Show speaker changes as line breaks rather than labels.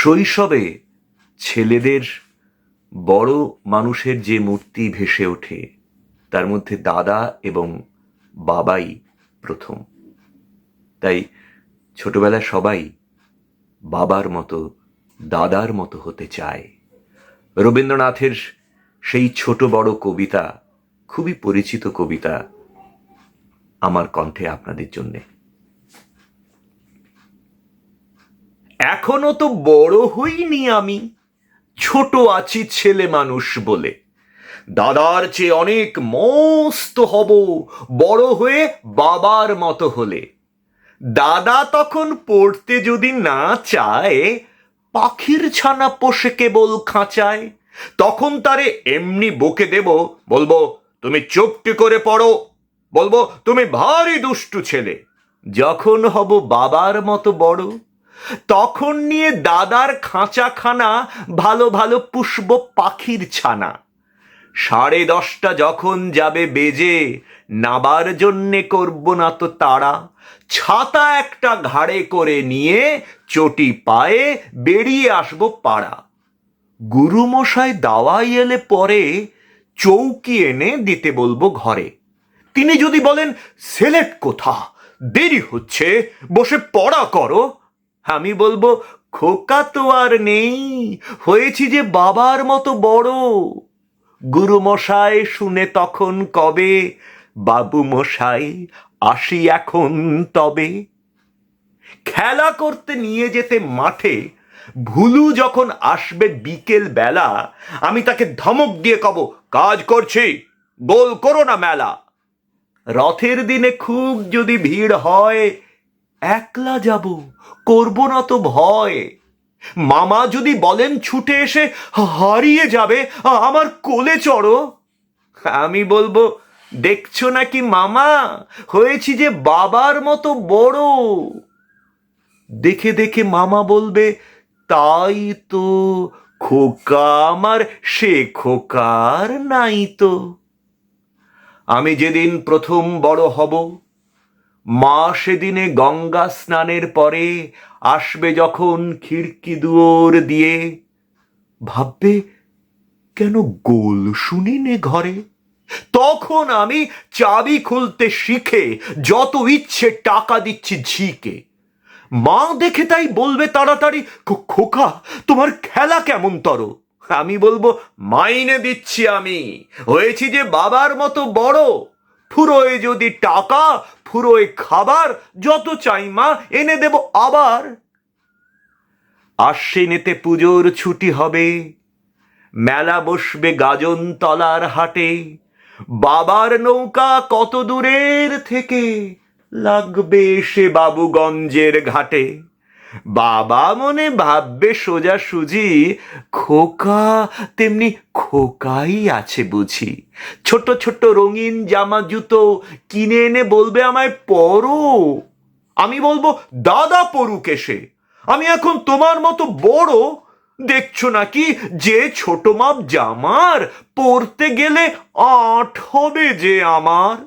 শৈশবে ছেলেদের বড় মানুষের যে মূর্তি ভেসে ওঠে তার মধ্যে দাদা এবং বাবাই প্রথম। তাই ছোটবেলায় সবাই বাবার মতো দাদার মতো হতে চায়। রবীন্দ্রনাথের সেই ছোট বড় কবিতা, খুবই পরিচিত কবিতা, আমার কণ্ঠে আপনাদের জন্যে। এখনো তো বড় হইনি আমি, ছোট আছি ছেলে মানুষ বলে। দাদার চেয়ে অনেক মস্ত হব বড় হয়ে বাবার মতো হলে। দাদা তখন পড়তে যদি না চায়, পাখির ছানা পোষে কেবল খাঁচায়, তখন তারে এমনি বকে দেব, বলবো তুমি চুপটি করে পড়ো, বলবো তুমি ভারী দুষ্টু ছেলে। যখন হব বাবার মতো বড়, তখন নিয়ে দাদার খাঁচাখানা ভালো ভালো পুষব পাখির ছানা। 10:30 যখন যাবে বেজে, নাবার জন্যে করব না তো তাড়া। ছাতা একটা ঘাড়ে করে নিয়ে চটি পায়ে বেরিয়ে আসব পাড়া। গুরুমশাই দাওয়াই এলে পরে চৌকি এনে দিতে বলবো ঘরে। তিনি যদি বলেন সেলেট কোথা, দেরি হচ্ছে, বসে পড়া করো, আমি বলবো খোকা তো আর নেই, হয়েছি যে বাবার মতো বড়। গুরুমশাই শুনে তখন কবে, বাবু মশাই আসি এখন তবে। খেলা করতে নিয়ে যেতে মাঠে ভুলু যখন আসবে বিকেল বেলা, আমি তাকে ধমক দিয়ে কব, কাজ করছি, গোল করো না মেলা। রথের দিনে খুব যদি ভিড় হয়, একলা যাব, করব না তো ভয়। মামা যদি বলেন ছুটে এসে হারিয়ে যাবে, আমার কোলে চড়ো, আমি বলবো দেখছো নাকি মামা, হয়েছি যে বাবার মতো বড়। দেখে দেখে মামা বলবে, তাই তো, খোকা আমার সে খোকার নাই তো। আমি যেদিন প্রথম বড় হব, মা সেদিনে গঙ্গা স্নানের পরে আসবে যখন খিড়কি দুয়ার দিয়ে, ভাববে কেন গোল শুনিনে ঘরে। তখন আমি চাবি খুলতে শিখে যত ইচ্ছে টাকা দিচ্ছি ঝিকে। মা দেখে তাই বলবে তাড়াতাড়ি, খোকা তোমার খেলা কেমন তর। আমি বলবো মাইনে দিচ্ছি আমি, হয়েছি যে বাবার মতো বড়। ফুরোয় যদি টাকা, ফুরোয় খাবার, যত চাই মা এনে দেব আবার। আশ্বিনেতে পুজোর ছুটি হবে, মেলা বসবে গাজনতলার হাটে। বাবার নৌকা কত দূরের থেকে লাগবে সে বাবুগঞ্জের ঘাটে। বাবা মনে ভাববে সোজা সুজি, খোকা তেমনি খোকাই আছে বুঝি। ছোট ছোট রঙিন জামা জুতো কিনে এনে বলবে আমায় পরো। আমি বলবো দাদা পড়ুক এসে, আমি এখন তোমার মতো বড়। দেখছো নাকি যে ছোট মাপ জামার, পরতে গেলে আট হবে যে আমার।